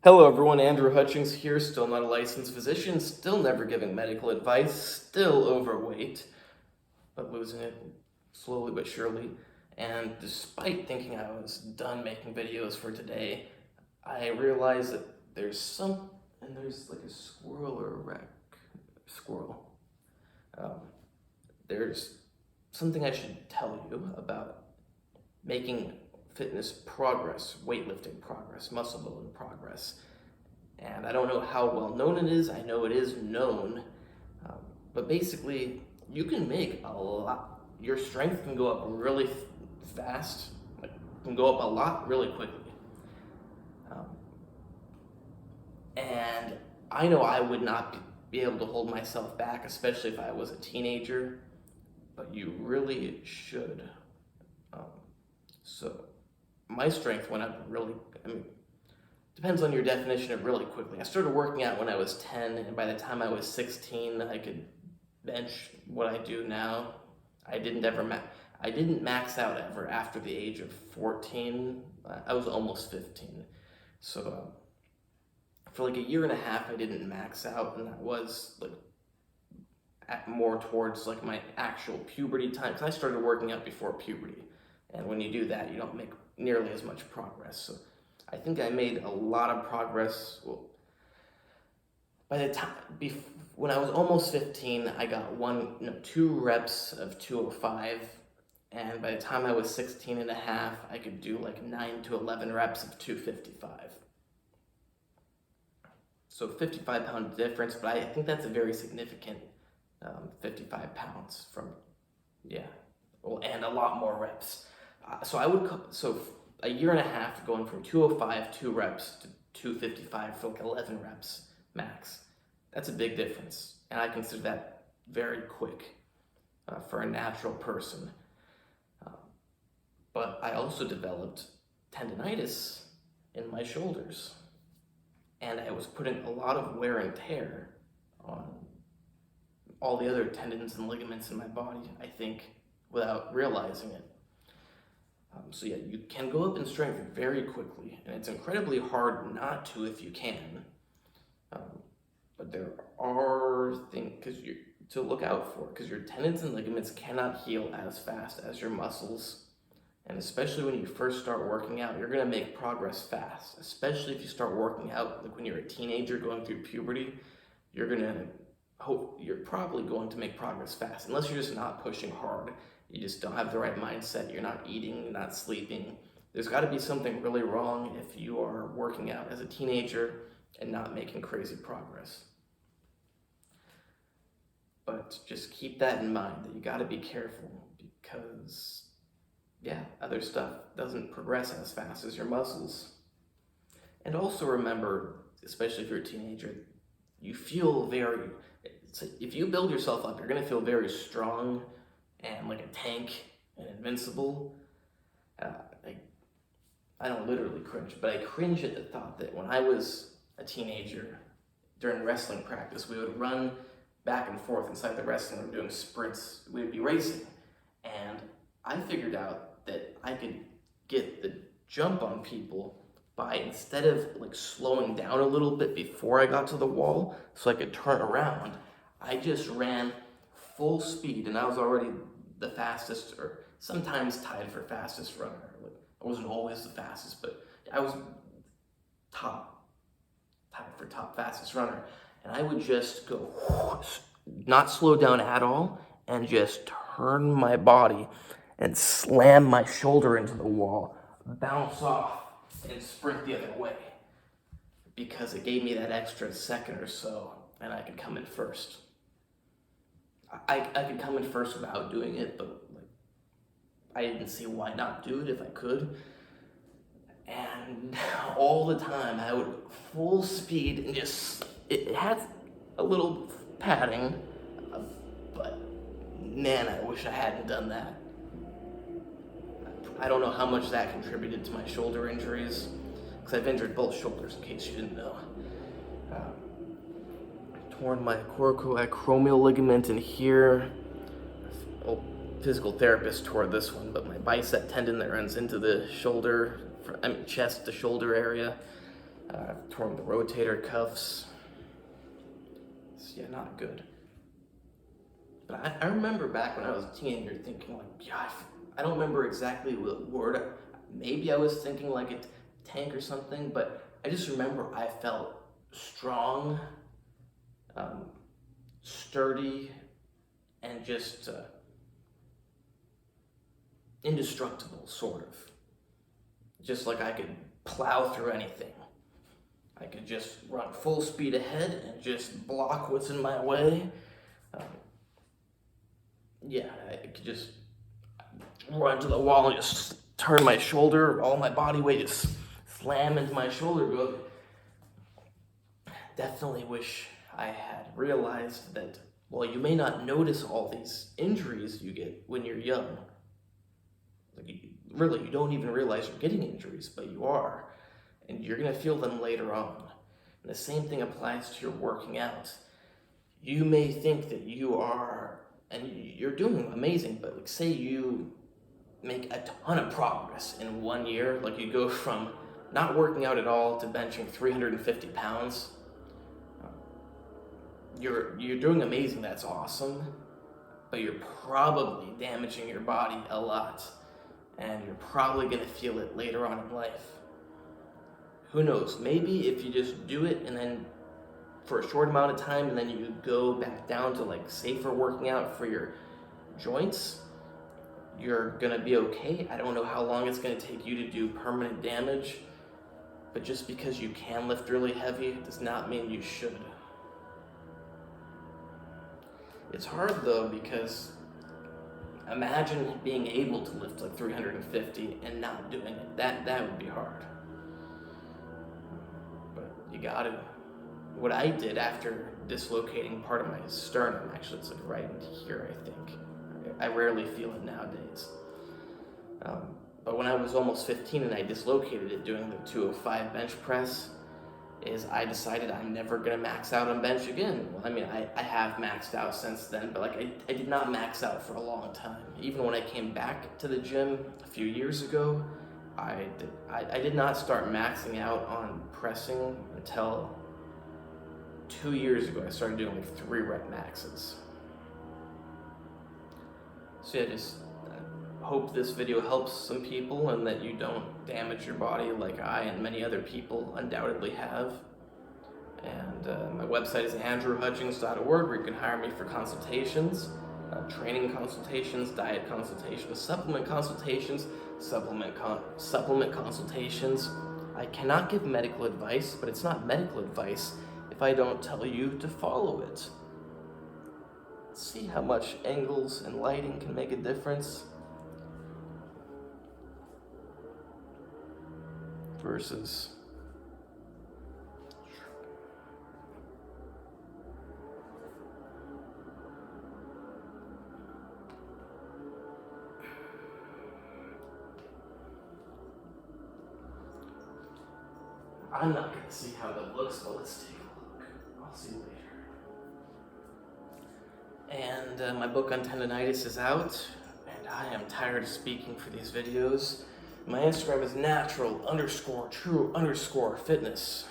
Hello everyone, Andrew Hutchings here, still not a licensed physician, still never giving medical advice, still overweight, but losing it slowly but surely. And despite thinking I was done making videos for today, I realized that there's like a squirrel or a squirrel. There's something I should tell you about making fitness progress, weightlifting progress, muscle building progress. And I don't know how well known it is. I know it is known, but basically you can make a lot. Your strength can go up really fast, can go up a lot really quickly. And I know I would not be able to hold myself back, especially if I was a teenager, but you really should. So my strength went up really, depends on your definition of really quickly. I started working out when I was 10, and by the time I was 16, I could bench what I do now. I didn't max out ever after the age of 14. I was almost 15. So for like a year and a half, I didn't max out, and that was like more towards like my actual puberty time, because I started working out before puberty. And when you do that, you don't make nearly as much progress. So I think I made a lot of progress. Well, by the time, when I was almost 15, I got 2 reps of 205. And by the time I was 16 and a half, I could do like 9 to 11 reps of 255. So 55-pound difference, but I think that's a very significant 55 pounds from, and a lot more reps. So a year and a half going from 205, 2 reps to 255 for like 11 reps max. That's a big difference. And I consider that very quick for a natural person. But I also developed tendinitis in my shoulders. And I was putting a lot of wear and tear on all the other tendons and ligaments in my body, I think, without realizing it. So yeah, you can go up in strength very quickly, and it's incredibly hard not to if you can. But there are things to look out for, because your tendons and ligaments cannot heal as fast as your muscles. And especially when you first start working out, you're gonna make progress fast. Especially if you start working out like when you're a teenager going through puberty, you're probably going to make progress fast, unless you're just not pushing hard. You just don't have the right mindset. You're not eating, you're not sleeping. There's got to be something really wrong if you are working out as a teenager and not making crazy progress. But just keep that in mind, that you got to be careful, because other stuff doesn't progress as fast as your muscles. And also remember, especially if you're a teenager, if you build yourself up, you're going to feel very strong and like a tank and invincible. I don't literally cringe, but I cringe at the thought that when I was a teenager, during wrestling practice, we would run back and forth inside the wrestling room doing sprints. We would be racing. And I figured out that I could get the jump on people by, instead of like slowing down a little bit before I got to the wall so I could turn around, I just ran full speed, and I was already the fastest, or sometimes tied for fastest runner. I wasn't always the fastest, but I was tied for top fastest runner. And I would just go, not slow down at all, and just turn my body and slam my shoulder into the wall, bounce off, and sprint the other way. Because it gave me that extra second or so, and I could come in first. I could come in first without doing it, but I didn't see why not do it if I could. And all the time I would full speed and it had a little padding, but man, I wish I hadn't done that. I don't know how much that contributed to my shoulder injuries, because I've injured both shoulders, in case you didn't know. Torn my coracoacromial ligament in here. Physical therapist tore this one, but my bicep tendon that runs into the shoulder, chest to shoulder area, I've torn the rotator cuffs. Yeah, not good. But I remember back when I was a teenager thinking like, yeah, I don't remember exactly what word. Maybe I was thinking like a tank or something, but I just remember I felt strong, sturdy, and just indestructible, sort of. Just like I could plow through anything. I could just run full speed ahead and just block what's in my way. Yeah, I could just run to the wall and just turn my shoulder, all my body weight just slam into my shoulder. Definitely wish I had realized that, well, you may not notice all these injuries you get when you're young. Really, you don't even realize you're getting injuries, but you are. And you're gonna feel them later on. And the same thing applies to your working out. You may think that you are, and you're doing amazing, but like say you make a ton of progress in 1 year, like you go from not working out at all to benching 350 pounds. You're doing amazing, that's awesome, but you're probably damaging your body a lot, and you're probably gonna feel it later on in life. Who knows, maybe if you just do it and then for a short amount of time and then you go back down to like safer working out for your joints, you're gonna be okay. I don't know how long it's gonna take you to do permanent damage, but just because you can lift really heavy does not mean you should. It's hard though, because imagine being able to lift like 350 and not doing it. That would be hard. But you gotta. What I did after dislocating part of my sternum, actually it's like right in here, I think. I rarely feel it nowadays. But when I was almost 15 and I dislocated it doing the 205 bench press, is I decided I'm never gonna max out on bench again. Well, I mean, I have maxed out since then, but like I did not max out for a long time. Even when I came back to the gym a few years ago, I did not start maxing out on pressing until 2 years ago. I started doing like 3 rep maxes. So yeah, just hope this video helps some people and that you don't damage your body like I and many other people undoubtedly have. And my website is andrewhutchings.org, where you can hire me for consultations, training consultations, diet consultations, supplement consultations, supplement consultations. I cannot give medical advice, but it's not medical advice if I don't tell you to follow it. See how much angles and lighting can make a difference versus I'm not going to see how that looks, but let's take a look. I'll see later. And my book on tendonitis is out, and I am tired of speaking for these videos. My Instagram is natural_true_fitness.